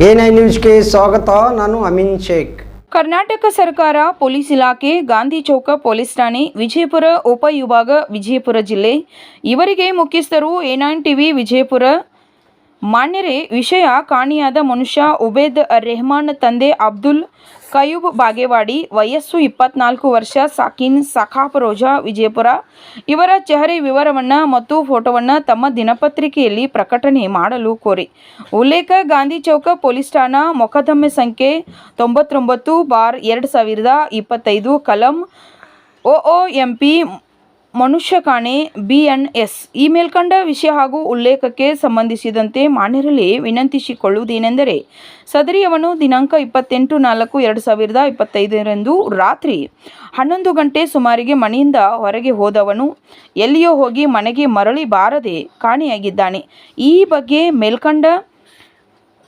A9 ನ್ಯೂಸ್ಗೆ ಸ್ವಾಗತ. ನಾನು ಅಮೀನ್ ಶೇಖ್. ಕರ್ನಾಟಕ ಸರ್ಕಾರ ಪೊಲೀಸ್ ಇಲಾಖೆ ಗಾಂಧಿ ಚೌಕ ಪೊಲೀಸ್ ಠಾಣೆ ವಿಜಯಪುರ ಉಪವಿಭಾಗ ವಿಜಯಪುರ ಜಿಲ್ಲೆ ಇವರಿಗೆ ಮುಖ್ಯಸ್ಥರು A9 ಟಿವಿ ವಿಜಯಪುರ ಮಾನ್ಯರೇ, ವಿಷಯ ಕಾಣೆಯಾದ ಮನುಷ್ಯ ಉಬೇದ್ ರೆಹಮಾನ್ ತಂದೆ ಅಬ್ದುಲ್ ಕಯೂಬ್ ಬಾಗೇವಾಡಿ, ವಯಸ್ಸು 24 ವರ್ಷ, ಸಾಕಿನ್ ಸಖಾಫ್ ರೋಜಾ ವಿಜಯಪುರ ಇವರ ಚೆಹರೆ ವಿವರವನ್ನು ಮತ್ತು ಫೋಟೋವನ್ನು ತಮ್ಮ ದಿನಪತ್ರಿಕೆಯಲ್ಲಿ ಪ್ರಕಟಣೆ ಮಾಡಲು ಕೋರಿ ಉಲ್ಲೇಖ ಗಾಂಧಿ ಚೌಕ ಪೊಲೀಸ್ ಠಾಣಾ ಮೊಕದ್ದಮೆ ಸಂಖ್ಯೆ 99/2025 ಕಲಂ OOMP ಮನುಷ್ಯ ಕಾಣೆ BNS ಈ ಮೇಲ್ಕಂಡ ವಿಷಯ ಹಾಗೂ ಉಲ್ಲೇಖಕ್ಕೆ ಸಂಬಂಧಿಸಿದಂತೆ ಮಾನ್ಯರಲ್ಲಿ ವಿನಂತಿಸಿಕೊಳ್ಳುವುದೇನೆಂದರೆ, ಸದರಿಯವನು ದಿನಾಂಕ 28/4/2025 ರಾತ್ರಿ 11 ಗಂಟೆ ಸುಮಾರಿಗೆ ಮನೆಯಿಂದ ಹೊರಗೆ ಹೋದವನು ಎಲ್ಲಿಯೋ ಹೋಗಿ ಮನೆಗೆ ಮರಳಿ ಬಾರದೆ ಕಾಣೆಯಾಗಿದ್ದಾನೆ. ಈ ಬಗ್ಗೆ ಮೇಲ್ಕಂಡ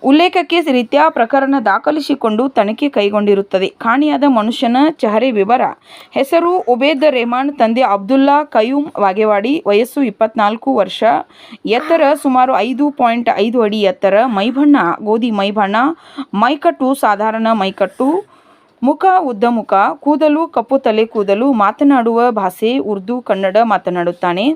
ಉಲ್ಲೇಖಕ್ಕೆ ರೀತ್ಯ ಪ್ರಕರಣ ದಾಖಲಿಸಿಕೊಂಡು ತನಿಖೆ ಕೈಗೊಂಡಿರುತ್ತದೆ. ಕಾಣೆಯಾದ ಮನುಷ್ಯನ ಚೆಹರೆ ವಿವರ: ಹೆಸರು ಉಬೇದ್ ರೆಹಮಾನ್, ತಂದೆ ಅಬ್ದುಲ್ಲಾ ಕಯೂಮ್ ಬಾಗೇವಾಡಿ, ವಯಸ್ಸು 24 ವರ್ಷ, ಎತ್ತರ ಸುಮಾರು 5.5 ಅಡಿ ಎತ್ತರ, ಮೈಬಣ್ಣ ಗೋಧಿ ಮೈಬಣ್ಣ, ಮೈಕಟ್ಟು ಸಾಧಾರಣ ಮೈಕಟ್ಟು, ಮುಖ ಉದ್ದ ಮುಖ, ಕೂದಲು ಕಪ್ಪು ತಲೆ ಕೂದಲು, ಮಾತನಾಡುವ ಭಾಷೆ ಉರ್ದು ಕನ್ನಡ ಮಾತನಾಡುತ್ತಾನೆ.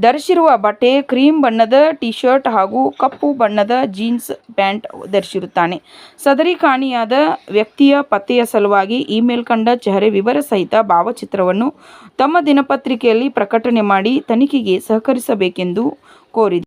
ಧರಿಸಿರುವ ಬಟ್ಟೆ ಕ್ರೀಮ್ ಬಣ್ಣದ ಟಿ ಶರ್ಟ್ ಹಾಗೂ ಕಪ್ಪು ಬಣ್ಣದ ಜೀನ್ಸ್ ಪ್ಯಾಂಟ್ ಧರಿಸಿರುತ್ತಾನೆ. ಸದರಿ ಕಾಣೆಯಾದ ವ್ಯಕ್ತಿಯ ಪತ್ತೆಯ ಸಲುವಾಗಿ ಈ ಮೇಲ್ಕಂಡ ಚೆಹರೆ ವಿವರ ಸಹಿತ ಭಾವಚಿತ್ರವನ್ನು ತಮ್ಮ ದಿನಪತ್ರಿಕೆಯಲ್ಲಿ ಪ್ರಕಟಣೆ ಮಾಡಿ ತನಿಖೆಗೆ ಸಹಕರಿಸಬೇಕೆಂದು ಕೋರಿದೆ.